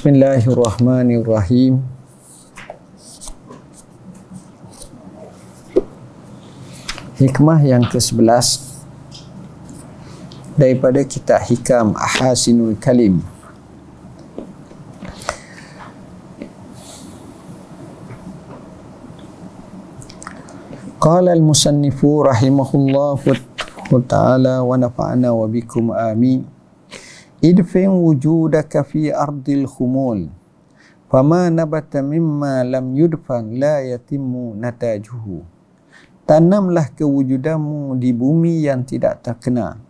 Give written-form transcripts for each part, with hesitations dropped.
Bismillahirrahmanirrahim. Hikmah yang ke-11 daripada kitab Hikam Ahasinul Kalim. Qala al-musannifu rahimahullahu ta'ala wa nafa'ana wa bikum amin. Idfin wujudaka fi ardil khumul fama nabata mimma lam yudfan la yatimmu natajuhu. Tanamlah kewujudanmu di bumi yang tidak terkenal,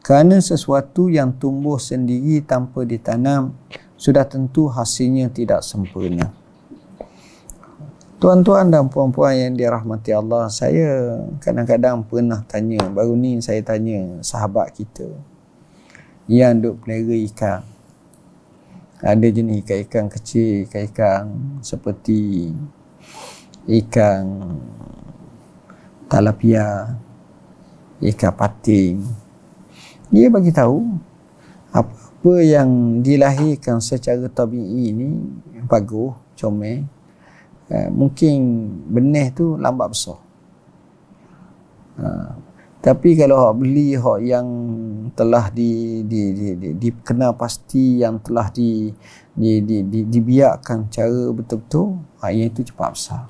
kerana sesuatu yang tumbuh sendiri tanpa ditanam sudah tentu hasilnya tidak sempurna. Tuan-tuan dan puan-puan yang dirahmati Allah, saya kadang-kadang pernah tanya, baru ni saya tanya sahabat kita yang duk pelihara ikan. Ada jenis ikan-ikan kecil, ikan-ikan seperti ikan talapia, ikan pating. Dia bagi tahu apa yang dilahirkan secara tabi'i ini bagus, comel. Mungkin benih tu lambat besar. Tapi kalau hak beli hak yang telah dikenal pasti, yang telah dibiarkan cara betul-betul, yang itu cepat besar.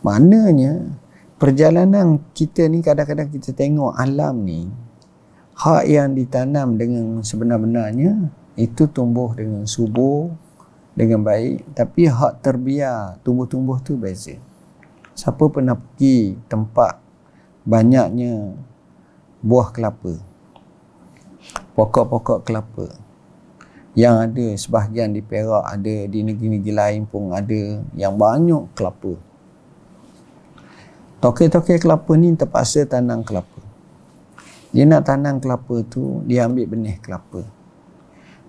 Maknanya perjalanan kita ni kadang-kadang kita tengok alam ni, hak yang ditanam dengan sebenar-benarnya itu tumbuh dengan subur, dengan baik, tapi hak terbiar tumbuh-tumbuh tu beza. Siapa pernah pergi tempat banyaknya buah kelapa, pokok-pokok kelapa yang ada sebahagian di Perak, ada di negeri-negeri lain pun ada yang banyak kelapa. Tokek-tokek kelapa ni terpaksa tanam kelapa. Dia nak tanam kelapa tu, dia ambil benih kelapa.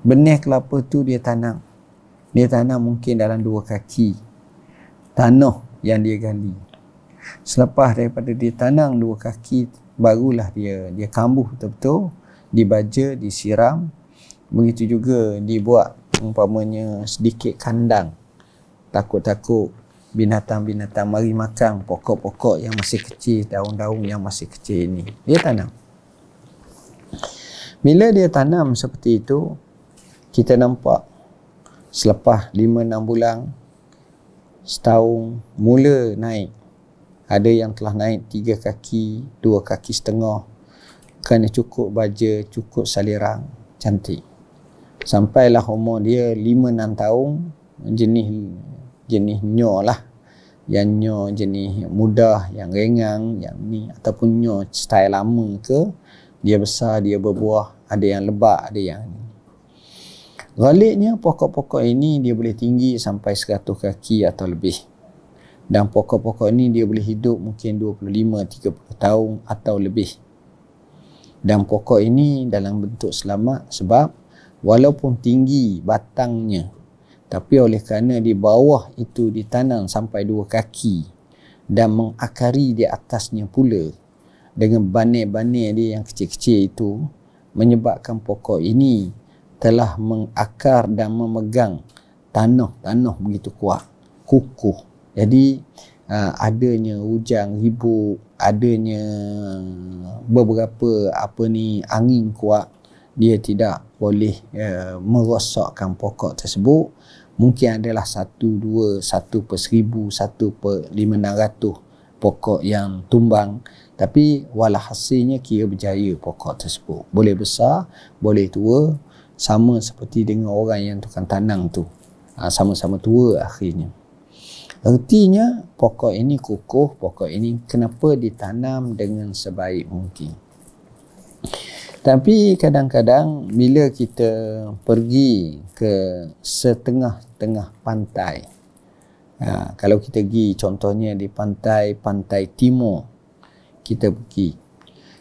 Benih kelapa tu dia tanam. Dia tanam mungkin dalam 2 kaki tanah yang dia gali. Selepas daripada dia tanam 2 kaki, barulah dia kambuh betul-betul, dibaja, disiram. Begitu juga dibuat umpamanya sedikit kandang. Takut-takut binatang-binatang mari makan pokok-pokok yang masih kecil, daun-daun yang masih kecil ini. Dia tanam. Bila dia tanam seperti itu, kita nampak selepas 5-6 bulan, setahun, mula naik. Ada yang telah naik 3 kaki, 2 kaki setengah, kerana cukup baja, cukup salirang, cantik. Sampailah umur dia 5-6 tahun, jenis nyo lah. Yang nyo jenis mudah, yang ringan, yang ni, ataupun nyo style lama ke, dia besar, dia berbuah, ada yang lebat, ada yang ni. Ghaliknya pokok-pokok ini dia boleh tinggi sampai 100 kaki atau lebih. Dan pokok-pokok ini dia boleh hidup mungkin 25-30 tahun atau lebih. Dan pokok ini dalam bentuk selamat sebab walaupun tinggi batangnya, tapi oleh kerana di bawah itu ditanam sampai 2 kaki dan mengakari di atasnya pula dengan banir-banir dia yang kecil-kecil itu, menyebabkan pokok ini telah mengakar dan memegang tanah begitu kuat, kukuh. Jadi adanya hujan ribut, adanya beberapa angin kuat, dia tidak boleh merosakkan pokok tersebut. Mungkin adalah 1, 2, 1 per 1000, 1 per 500 pokok yang tumbang, tapi walhasilnya kira berjaya pokok tersebut. Boleh besar, boleh tua, sama seperti dengan orang yang tukang tanam tu, sama-sama tua akhirnya. Artinya pokok ini kukuh, pokok ini kenapa ditanam dengan sebaik mungkin. Tapi kadang-kadang bila kita pergi ke setengah-tengah pantai, kalau kita pergi contohnya di pantai timur, kita pergi,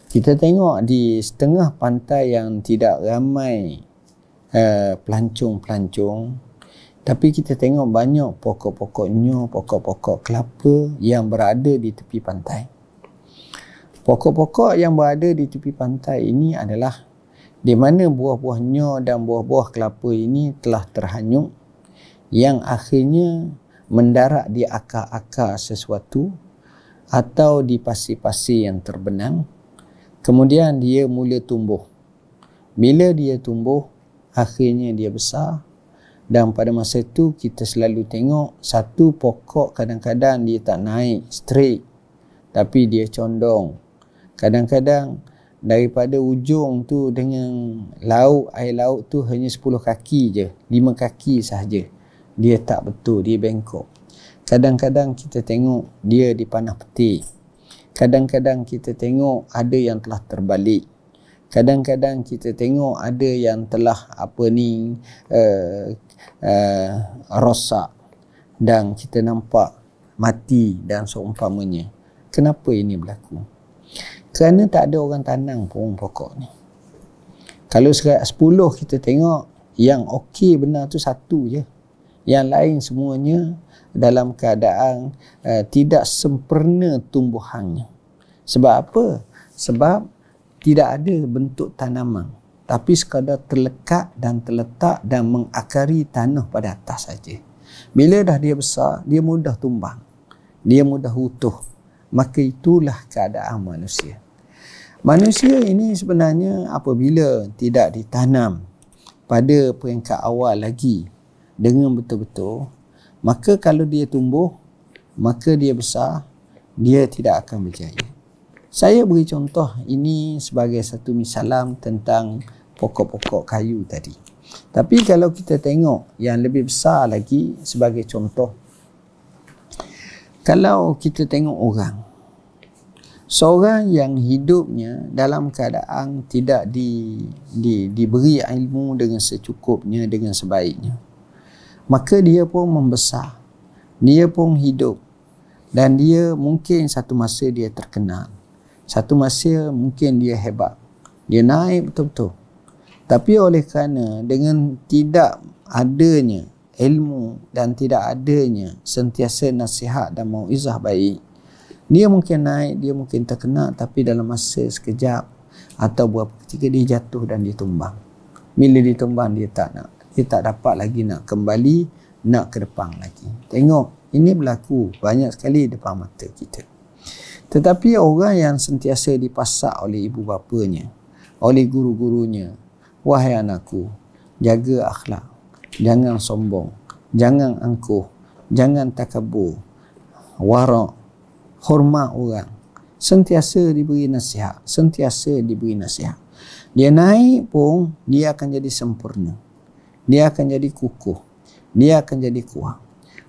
kita tengok di setengah pantai yang tidak ramai pelancong, tapi kita tengok banyak pokok-pokoknya, pokok-pokok kelapa yang berada di tepi pantai. Pokok-pokok yang berada di tepi pantai ini adalah di mana buah-buah nyo dan buah-buah kelapa ini telah terhanyut, yang akhirnya mendarat di akar-akar sesuatu atau di pasir-pasir yang terbenam. Kemudian dia mula tumbuh. Bila dia tumbuh, akhirnya dia besar. Dan pada masa itu kita selalu tengok satu pokok kadang-kadang dia tak naik straight, tapi dia condong. Kadang-kadang daripada ujung tu dengan air laut tu hanya 10 kaki je, 5 kaki sahaja. Dia tak betul, dia bengkok. Kadang-kadang kita tengok dia dipanah petik. Kadang-kadang kita tengok ada yang telah terbalik. Kadang-kadang kita tengok ada yang telah rosak dan kita nampak mati dan seumpamanya. Kenapa ini berlaku? Kerana tak ada orang tanam pun pokok ni. Kalau 10 kita tengok, yang okey benar tu satu je. Yang lain semuanya dalam keadaan tidak sempurna tumbuhannya. Sebab apa? Sebab tidak ada bentuk tanaman, tapi sekadar terlekat dan terletak dan mengakari tanah pada atas saja. Bila dah dia besar, dia mudah tumbang, dia mudah utuh. Maka itulah keadaan manusia. Manusia ini sebenarnya apabila tidak ditanam pada peringkat awal lagi dengan betul-betul, maka kalau dia tumbuh, maka dia besar, dia tidak akan berjaya. Saya beri contoh ini sebagai satu misalan tentang pokok-pokok kayu tadi. Tapi kalau kita tengok yang lebih besar lagi sebagai contoh, kalau kita tengok orang, seorang yang hidupnya dalam keadaan tidak diberi ilmu dengan secukupnya, dengan sebaiknya, maka dia pun membesar, dia pun hidup, dan dia mungkin satu masa dia terkenal, satu masa mungkin dia hebat, dia naik betul-betul. Tapi oleh kerana dengan tidak adanya ilmu dan tidak adanya sentiasa nasihat dan mauizah baik, dia mungkin naik, dia mungkin terkenal, tapi dalam masa sekejap atau beberapa ketika dia jatuh dan dia tumbang. Bila dia tumbang, dia tak dapat lagi nak kembali, nak ke depan lagi. Tengok, ini berlaku banyak sekali depan mata kita. Tetapi orang yang sentiasa dipasak oleh ibu bapanya, oleh guru-gurunya, wahai anakku, jaga akhlak, jangan sombong, jangan angkuh, jangan takabur, warak, hormat orang, sentiasa diberi nasihat, sentiasa diberi nasihat. Dia naik pun, dia akan jadi sempurna, dia akan jadi kukuh, dia akan jadi kuat.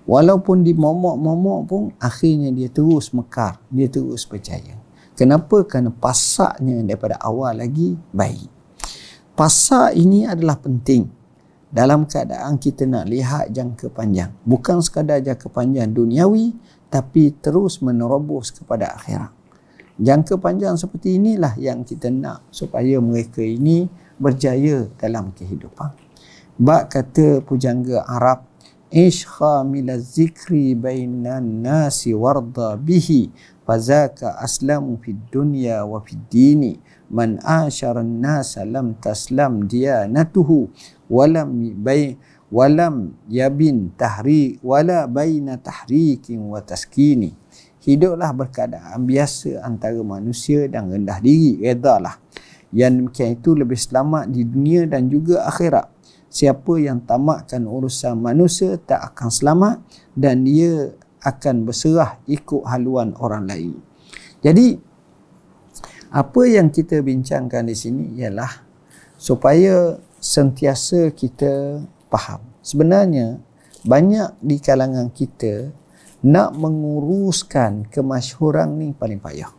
Walaupun dimomok-momok pun, akhirnya dia terus mekar, dia terus berjaya. Kenapa? Kerana pasaknya daripada awal lagi baik. Pasak ini adalah penting dalam keadaan kita nak lihat jangka panjang. Bukan sekadar jangka panjang duniawi, tapi terus menerobos kepada akhirat. Jangka panjang seperti inilah yang kita nak supaya mereka ini berjaya dalam kehidupan. Bak kata pujangga Arab, ish khamilaz zikri bainan nasi warda bihi fazaka aslamu fid dunya wa fid dini man asharan nasa lam taslam diyanatuhu walam yabin tahri wala baina tahrikin wa taskini. Hiduplah berkeadaan biasa antara manusia dan rendah diri, redalah. Yang demikian itu lebih selamat di dunia dan juga akhirat. Siapa yang tamakkan urusan manusia tak akan selamat dan dia akan berserah ikut haluan orang lain. Jadi apa yang kita bincangkan di sini ialah supaya sentiasa kita faham. Sebenarnya banyak di kalangan kita nak menguruskan kemasyhuran ni paling payah.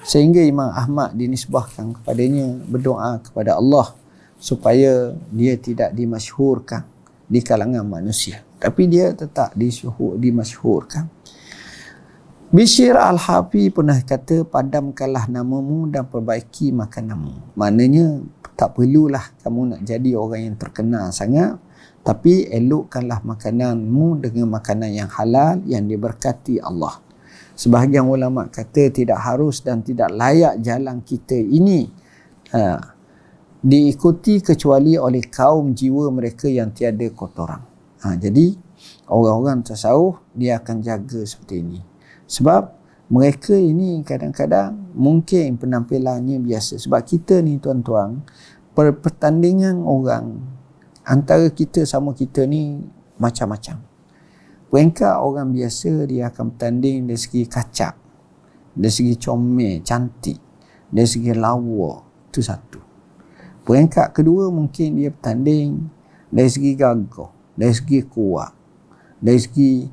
Sehingga Imam Ahmad dinisbahkan kepadanya berdoa kepada Allah supaya dia tidak dimasyhurkan di kalangan manusia, tapi dia tetap dimasyhurkan. Bishr Al-Hafi pernah kata, padamkanlah namamu dan perbaiki makananmu. Maknanya tak perlulah kamu nak jadi orang yang terkenal sangat, tapi elokkanlah makananmu dengan makanan yang halal yang diberkati Allah. Sebahagian ulama kata tidak harus dan tidak layak jalan kita ini diikuti kecuali oleh kaum jiwa mereka yang tiada kotoran. Jadi orang-orang tasawuf dia akan jaga seperti ini. Sebab mereka ini kadang-kadang mungkin penampilannya biasa. Sebab kita ni tuan-tuan, pertandingan orang antara kita sama kita ni macam-macam. Peringkat orang biasa dia akan bertanding dari segi kacak, dari segi comel, cantik, dari segi lawa. Itu satu. Peringkat kedua mungkin dia bertanding dari segi gagah, dari segi kuat, dari segi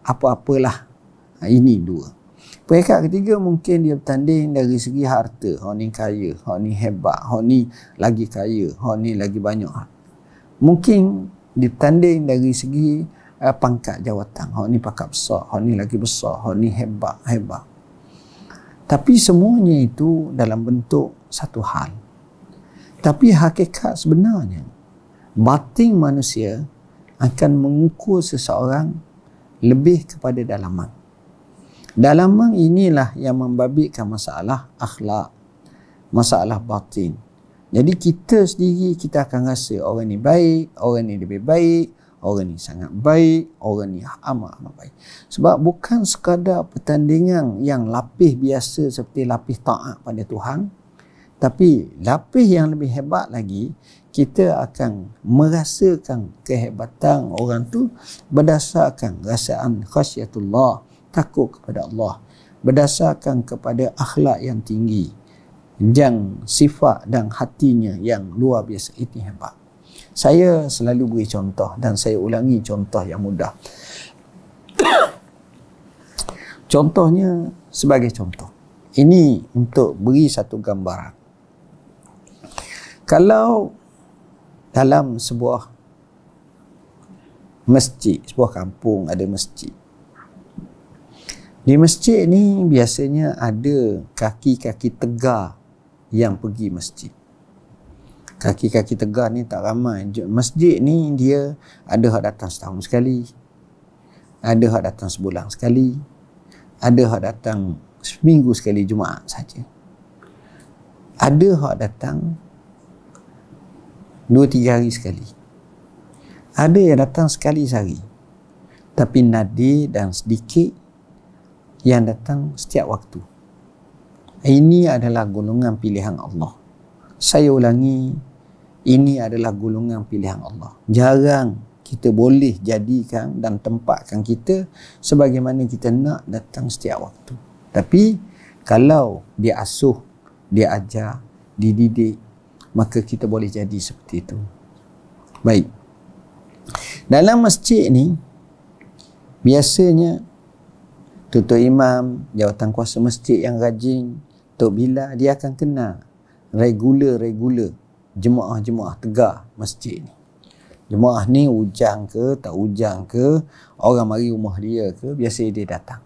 apa-apalah. Ini dua. Peringkat ketiga mungkin dia bertanding dari segi harta. Hak ni kaya, hak ni hebat, hak ni lagi kaya, hak ni lagi banyak. Mungkin dia bertanding dari segi pangkat jawatan. Hak ni pangkat besar, hak ni lagi besar, hak ni hebat. Tapi semuanya itu dalam bentuk satu hal. Tapi hakikat sebenarnya, batin manusia akan mengukur seseorang lebih kepada dalaman. Dalaman inilah yang membabitkan masalah akhlak, masalah batin. Jadi kita sendiri, kita akan rasa orang ni baik, orang ni lebih baik, orang ni sangat baik, orang ni amat baik. Sebab bukan sekadar pertandingan yang lapis biasa seperti lapis taat pada Tuhan, tapi lapis yang lebih hebat lagi, kita akan merasakan kehebatan orang tu berdasarkan rasaan khasyatullah, takut kepada Allah, berdasarkan kepada akhlak yang tinggi, yang sifat dan hatinya yang luar biasa. Itu hebat. Saya selalu beri contoh dan saya ulangi contoh yang mudah. Contohnya sebagai contoh. Ini untuk beri satu gambaran. Kalau dalam sebuah masjid, sebuah kampung ada masjid. Di masjid ni biasanya ada kaki-kaki tegar yang pergi masjid. Kaki-kaki tegar ni tak ramai. Masjid ni dia ada hak datang setahun sekali, ada hak datang sebulan sekali, ada hak datang seminggu sekali Jumaat saja, ada hak datang 2-3 hari sekali, ada yang datang sekali sehari. Tapi nadir dan sedikit yang datang setiap waktu. Ini adalah golongan pilihan Allah. Saya ulangi, ini adalah golongan pilihan Allah. Jarang kita boleh jadikan dan tempatkan kita sebagaimana kita nak datang setiap waktu. Tapi kalau dia asuh, dia ajar, dididik, maka kita boleh jadi seperti itu. Baik. Dalam masjid ni biasanya tutup imam, jawatan kuasa masjid yang rajin, Tok Bila, dia akan kenal regular jemaah-jemaah tegar masjid ni. Jemaah ni ujang ke tak ujang ke, orang mari rumah dia ke, biasa dia datang.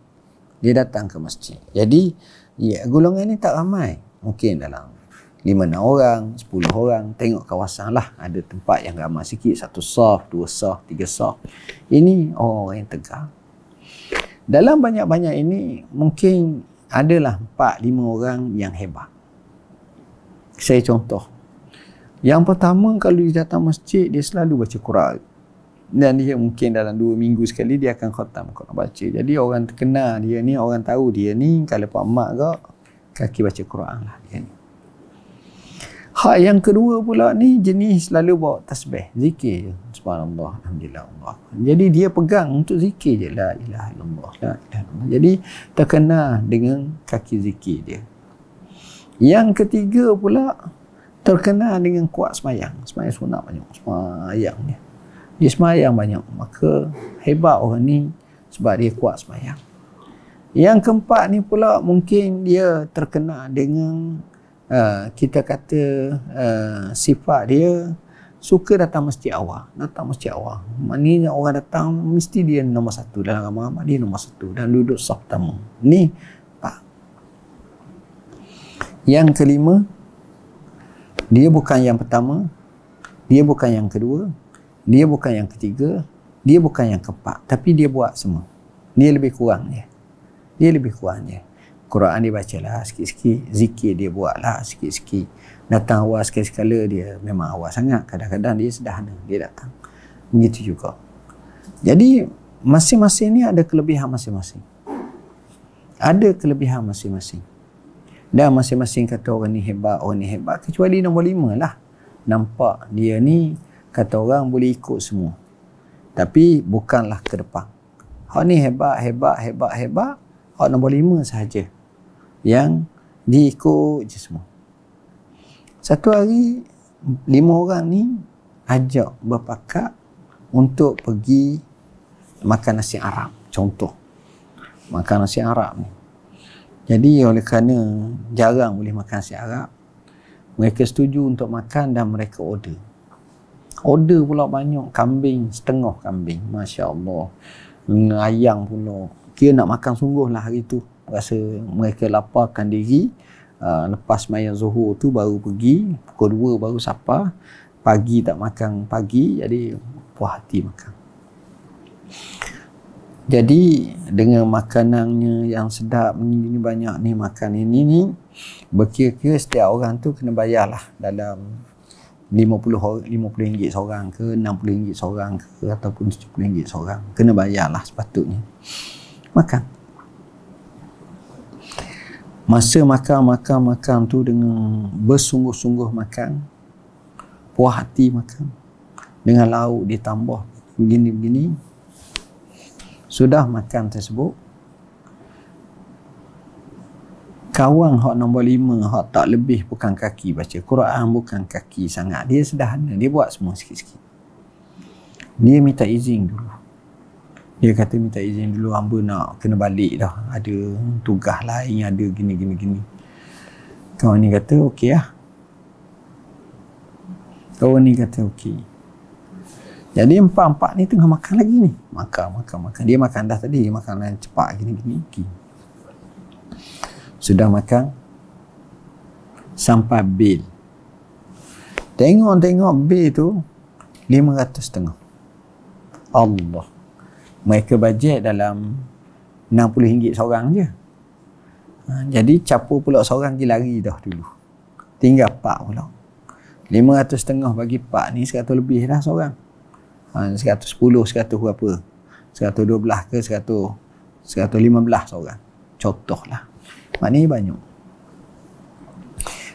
Dia datang ke masjid. Jadi golongan ni tak ramai. Mungkin dalam 5-6 orang, 10 orang, tengok kawasan lah. Ada tempat yang ramai sikit, 1 saf, 2 saf, 3 saf. Ini orang yang tegar. Dalam banyak-banyak ini, mungkin adalah 4-5 orang yang hebat. Saya contoh. Yang pertama, kalau dia datang masjid, dia selalu baca Quran. Dan dia mungkin dalam 2 minggu sekali, dia akan khatam Quran baca. Jadi orang terkenal dia ni, orang tahu dia ni, kalau Pak Mak ke, kaki baca Quran lah dia ni. Hak yang kedua pula ni jenis selalu bawa tasbih, zikir je. Subhanallah, alhamdulillah, Allah. Jadi dia pegang untuk zikir je, la ilaha illallah, la ilaha illallah. Jadi terkenal dengan kaki zikir dia. Yang ketiga pula terkenal dengan kuat semayang. Semayang sunat banyak, semayang ni. Dia semayang banyak, maka hebat orang ni sebab dia kuat semayang. Yang keempat ni pula mungkin dia terkenal dengan kita kata sifat dia suka datang masjid awal. Datang masjid awal, maknanya orang datang mesti dia nombor 1 dalam ramai-ramai, dia nombor 1 dan duduk saf pertama. Ni Pak. Yang kelima, dia bukan yang pertama, dia bukan yang kedua, dia bukan yang ketiga, dia bukan yang keempat, tapi dia buat semua. Dia lebih kurang je. Quran dia bacalah sikit-sikit, zikir dia buatlah sikit-sikit. Datang awal sekali-sekala dia memang awal sangat, kadang-kadang dia sederhana, dia datang. Begitu juga. Jadi masing-masing ni ada kelebihan masing-masing. Ada kelebihan masing-masing. Dan masing-masing kata orang ni hebat, kecuali nombor 5 lah. Nampak dia ni kata orang boleh ikut semua. Tapi bukanlah ke depan. Hak ni hebat. Hak nombor 5 sahaja yang diikut je semua. Satu hari 5 orang ni ajak berpakat untuk pergi makan nasi Arab. Contoh, makan nasi Arab ni. Jadi oleh kerana jarang boleh makan nasi Arab, mereka setuju untuk makan dan mereka order. Order pula banyak, kambing, setengah kambing. Masya Allah. Ayam pula. Kira nak makan sungguh lah hari tu. Rasa mereka laparkan diri. Lepas sembahyang zuhur tu baru pergi. Pukul 2 baru sapa. Pagi tak makan pagi. Jadi puas hati makan. Jadi dengan makanannya yang sedap ini banyak ni, makan ini ni, berkira-kira setiap orang tu kena bayar lah dalam RM50 seorang ke, RM60 seorang ke, ataupun RM70 seorang. Kena bayar lah sepatutnya. Makan. Masa makan tu dengan bersungguh-sungguh makan, puas hati makan, dengan lauk ditambah begini-begini. Sudah makan tersebut, kawan hak nombor 5, hak tak lebih bukan kaki baca Quran, bukan kaki sangat, dia sederhana, dia buat semua sikit-sikit. Dia minta izin dulu. Dia kata minta izin dulu, hamba nak kena balik dah, ada tugas lain, ada gini. Kawan ni kata okey lah. Kawan ni kata okey. Jadi empat-empat ni tengah makan lagi ni. Makan. Dia makan dah tadi, dia makan yang cepat gini. Sudah makan sampai bil. Tengok bil tu RM500. Allah. Mereka bajet dalam RM60 seorang je. Jadi capur pula seorang dia lari dah dulu. Tinggal 4 pula. RM500 bagi 4 ni 100 lebih dah seorang. 110, 100 berapa? 112 ke 115 seorang. Contoh lah. Maknanya banyak.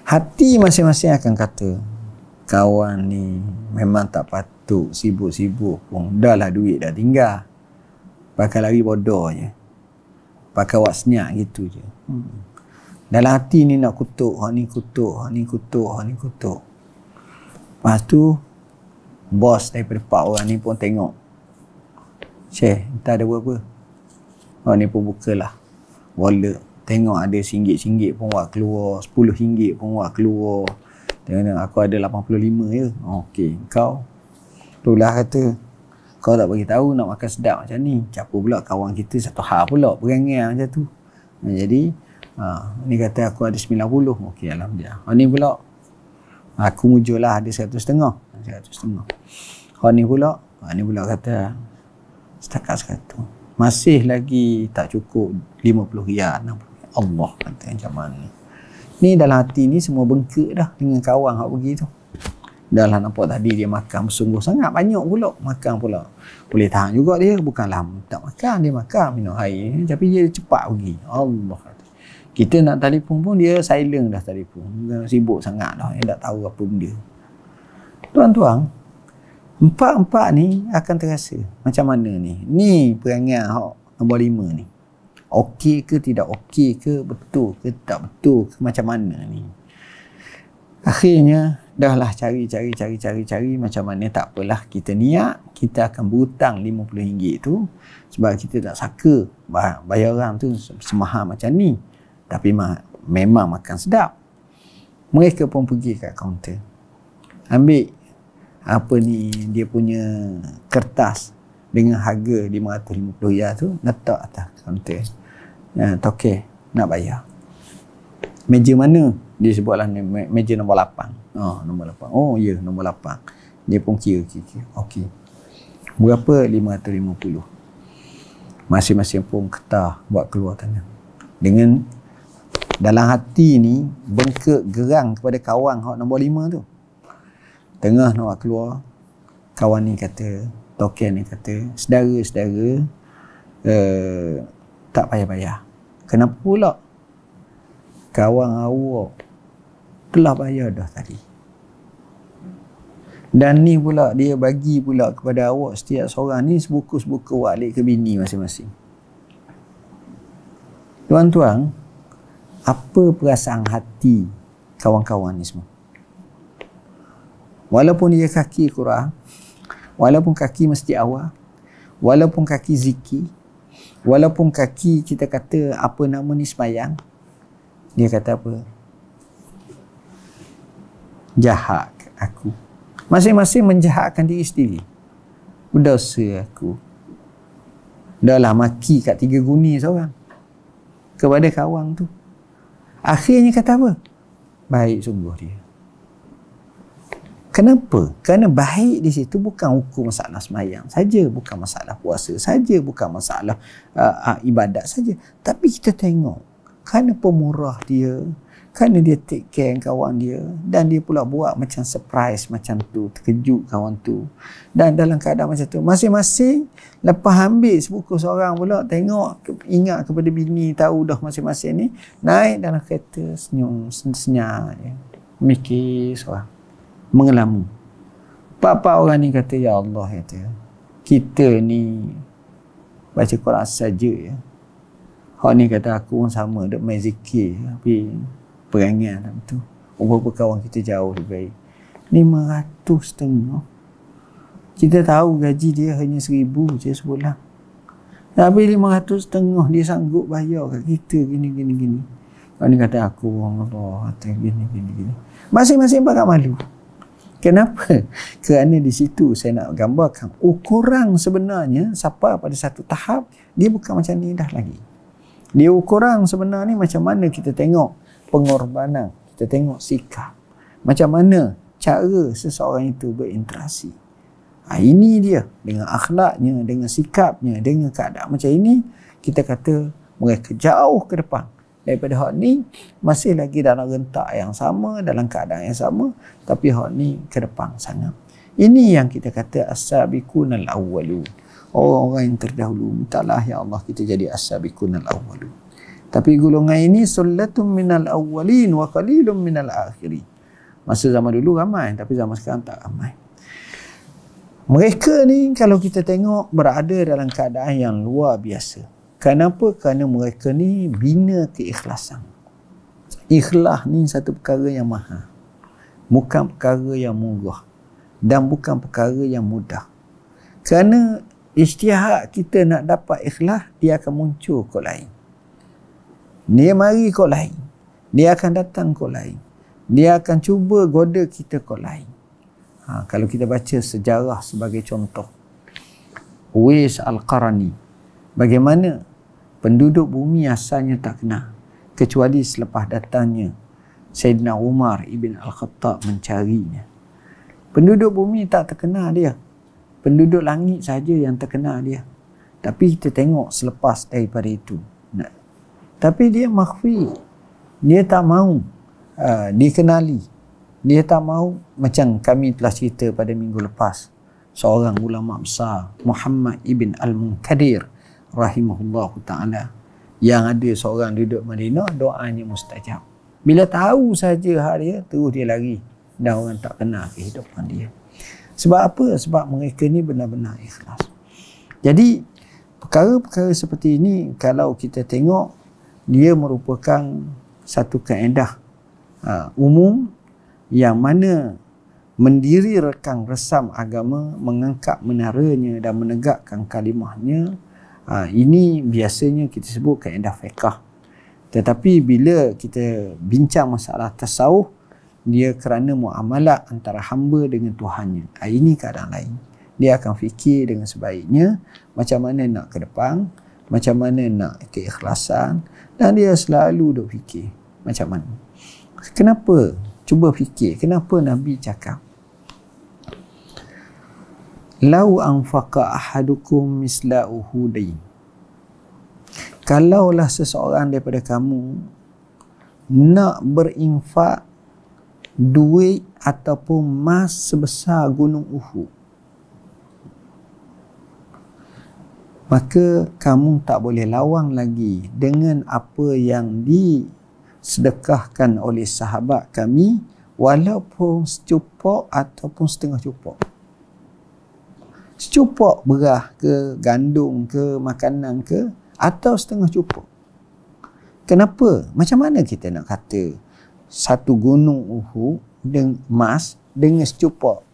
Hati masing-masing akan kata, kawan ni memang tak patut sibuk-sibuk pun. Dah lah duit dah tinggal. Pakai lari bodoh je. Pakai wak senyap gitu je. Dalam hati ni nak kutuk. Hak ni kutuk. Lepas tu bos daripada 4 orang ni pun tengok. Syekh, entah ada berapa. Hak ni pun bukalah wallet. Tengok ada RM1 pun buat keluar. RM10 pun buat keluar. Tengok aku ada 85 je. Okey, kau itulah kata kau tak bagi tahu nak makan sedap macam ni. Capur pula kawan kita satu hal pula perangai macam tu. Jadi ni kata aku ada 90. Okey, alhamdulillah. Ni pula aku mujurlah ada 100 setengah. Ni pula kata setakat 100. Masih lagi tak cukup RM50, RM60. Allah kata macam mana ni dalam hati ni semua bengkak dah dengan kawan hak pergi tu. Dah lah nampak tadi dia makan bersungguh sangat, banyak pula makan pula. Boleh tahan juga dia, bukanlah tak makan, dia makan minum air, tapi dia cepat pergi. Allah kata. Kita nak telefon pun dia silent dah telefon. Dia sibuk sangat dah, dia tak tahu apa benda. Tuan-tuan, empat-empat ni akan terasa macam mana ni. Ni perangai hak nombor 5 ni. Okey ke tidak okey ke, betul ke tak betul ke, macam mana ni. Akhirnya dah lah cari macam mana, tak apalah, kita niat kita akan berhutang RM50 tu sebab kita tak sangka bayaran tu semahal macam ni, tapi memang makan sedap. Mereka pun pergi kat kaunter, ambil apa ni dia punya kertas dengan harga RM550 tu, letak atas kaunter. Tokek nak bayar. Meja mana? Dia sebutlah meja nombor 8. Nombor 8. Oh ya, nombor 8. Dia pun kira. Okey. Berapa? RM550. Masing-masing pun ketah buat keluar tangan. Dengan Dalam hati ni bengkak gerang kepada kawan hak nombor 5 tu. Tengah nak keluar, kawan ni kata, token ni kata, saudara-saudara, tak payah-payah. Kenapa pula? Kawan awak telah bayar dah tadi. Dan ni pula dia bagi pula kepada awak setiap seorang ni sebuku-sebuku walik ke bini masing-masing. Tuan-tuan, apa perasaan hati kawan-kawan ni semua? Walaupun dia kaki Quran, walaupun kaki masjid awal, walaupun kaki zikir, walaupun kaki kita kata apa nama ni sembahyang, dia kata apa? Jahat aku. Masing-masing menjahatkan diri sendiri. Berdosa aku. Dah lah maki kat 3 guni seorang kepada kawan tu. Akhirnya kata apa? Baik sungguh dia. Kenapa? Kerana baik di situ bukan ukur masalah sembahyang saja, bukan masalah puasa saja, bukan masalah ibadat saja. Tapi kita tengok kerana pemurah dia, kerana dia take care kawan dia, dan dia pula buat macam surprise macam tu, terkejut kawan tu. Dan dalam keadaan macam tu, masing-masing lepas ambil sebuku seorang pula, tengok, ingat kepada bini, tahu dah masing-masing ni, naik dalam kereta, senyum, senyap je, mikir seorang, mengelamu. Pak-pak orang ni kata, ya Allah, kata, kita ni baca Quran saja ya. Hak ni kata aku pun sama, duk main zikir, tapi perangai dalam tu. Beberapa kawan kita jauh lebih baik. 500 setengah. Kita tahu gaji dia hanya 1,000 je sebulan. Tapi 500 setengah dia sanggup bayar kat kita gini. Kau ni kata aku, Allah, kata gini. Masing-masing pakai malu. Kenapa? Kerana di situ saya nak gambarkan ukuran sebenarnya sampai pada satu tahap dia bukan macam ni dah lagi. Dia ukuran sebenarnya macam mana kita tengok pengorbanan, kita tengok sikap, macam mana cara seseorang itu berinteraksi. Ini dia, dengan akhlaknya, dengan sikapnya, dengan keadaan macam ini, kita kata mereka jauh ke depan daripada hak ni, masih lagi dalam rentak yang sama, dalam keadaan yang sama, tapi hak ni ke depan sangat. Ini yang kita kata as-sabiqunal awwalun, orang-orang yang terdahulu. Mintalah ya Allah kita jadi as-sabiqunal awwalun. Tapi golongan ini sullatun minal awwalin wa qalilun minal akhirin. Masa zaman dulu ramai, tapi zaman sekarang tak ramai. Mereka ni kalau kita tengok berada dalam keadaan yang luar biasa. Kenapa? Kerana mereka ni bina keikhlasan. Ikhlas ni satu perkara yang mahal. Bukan perkara yang murah. Dan bukan perkara yang mudah. Kerana ijtihad kita nak dapat ikhlas, dia akan muncul kod lain. Dia mari kod lain. Dia akan datang kod lain. Dia akan cuba goda kita kod lain. Kalau kita baca sejarah sebagai contoh, Uwais Al-Qarani, bagaimana penduduk bumi asalnya tak kenal, kecuali selepas datangnya Sayyidina Umar ibn Al-Khattab mencarinya. Penduduk bumi tak terkenal dia, penduduk langit saja yang terkenal dia. Tapi kita tengok selepas daripada itu, tapi dia makhfi, dia tak mahu dikenali, dia tak mahu. Macam kami telah cerita pada minggu lepas, seorang ulama besar, Muhammad ibn Al-Munkadir rahimahullah ta'ala, yang ada seorang duduk Madinah, doanya mustajab. Bila tahu saja hal dia, terus dia lari, dan orang tak kenal kehidupan dia. Sebab apa? Sebab mereka ni benar-benar ikhlas. Jadi perkara-perkara seperti ini, kalau kita tengok, dia merupakan satu kaedah umum yang mana mendiri rekang resam agama, mengangkat menaranya dan menegakkan kalimahnya, ini biasanya kita sebut kaedah fiqh. Tetapi bila kita bincang masalah tasawuf, dia kerana muamalat antara hamba dengan Tuhannya. Ini keadaan lain. Dia akan fikir dengan sebaiknya macam mana nak ke depan, macam mana nak keikhlasan, dan dia selalu duk fikir macam mana. Kenapa? Cuba fikir, kenapa Nabi cakap lau anfaqa ahadukum misla uhudin, kalaulah seseorang daripada kamu nak berinfak duit ataupun emas sebesar gunung Uhud, maka kamu tak boleh lawang lagi dengan apa yang disedekahkan oleh sahabat kami, walaupun secupok ataupun setengah cupok. Secupok beras ke, gandum ke, makanan ke, atau setengah cupok. Kenapa? Macam mana kita nak kata satu gunung Uhud dengan emas dengan secupok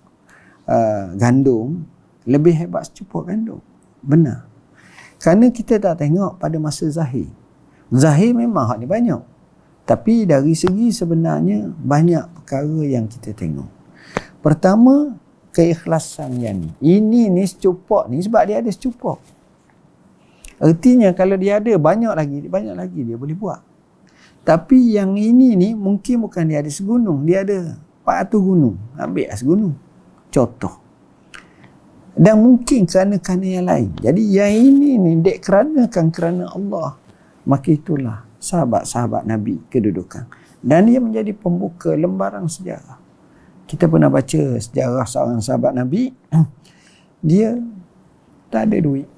gandum lebih hebat secupok gandum? Benar. Kerana kita tak tengok pada masa zahir. Zahir memang hak ni banyak. Tapi dari segi sebenarnya banyak perkara yang kita tengok. Pertama, keikhlasan yang ni. Ini ni secupok ni sebab dia ada secupok. Artinya kalau dia ada banyak lagi dia boleh buat. Tapi yang ini ni mungkin bukan dia ada segunung, dia ada 400 gunung. Ambil segunung. Contoh. Dan mungkin kerana yang lain. Jadi yang ini ni dek kerana Allah. Maka itulah sahabat-sahabat Nabi kedudukan. Dan dia menjadi pembuka lembaran sejarah. Kita pernah baca sejarah seorang sahabat Nabi. Dia tak ada duit.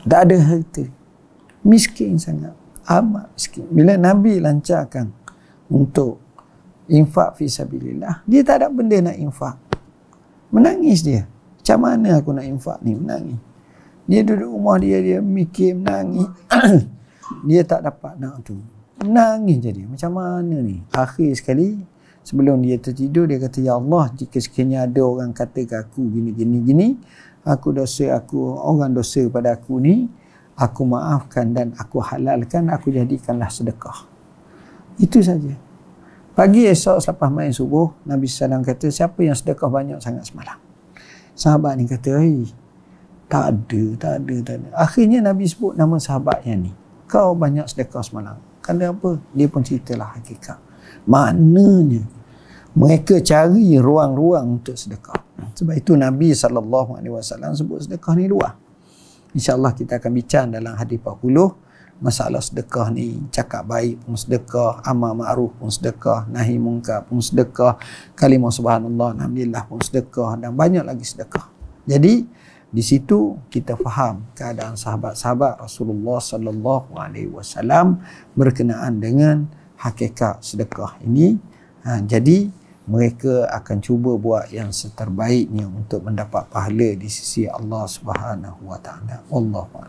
Tak ada harta. Miskin sangat. Amat miskin. Bila Nabi lancarkan untuk infak fi sabilillah, dia tak ada benda nak infak. Menangis dia. Macam mana aku nak infak ni? Menangis. Dia duduk rumah dia mikir, menangis. Dia tak dapat nak tu. Menangis jadi. Macam mana ni? Akhir sekali, sebelum dia tertidur, dia kata, Ya Allah, jika sekiranya ada orang kata ke aku gini, orang dosa pada aku ni, aku maafkan dan aku halalkan, aku jadikanlah sedekah. Itu saja. Pagi esok selepas main subuh, Nabi SAW kata, siapa yang sedekah banyak sangat semalam? Sahabat ni kata, tak ada. Akhirnya Nabi sebut nama sahabat yang ni. Kau banyak sedekah semalam. Kerana apa? Dia pun ceritalah hakikat. Maknanya, mereka cari ruang-ruang untuk sedekah. Sebab itu Nabi SAW sebut sedekah ni luas. InsyaAllah kita akan bincang dalam hadis 40. Masalah sedekah ni, cakap baik pun sedekah, amal ma'ruf pun sedekah, nahi mungkar pun sedekah, kalimah subhanallah, alhamdulillah pun sedekah, dan banyak lagi sedekah. Jadi di situ kita faham keadaan sahabat-sahabat Rasulullah sallallahu alaihi wasallam berkenaan dengan hakikat sedekah ini. Jadi mereka akan cuba buat yang seterbaiknya untuk mendapat pahala di sisi Allah Subhanahu wa taala. Wallahu a'lam.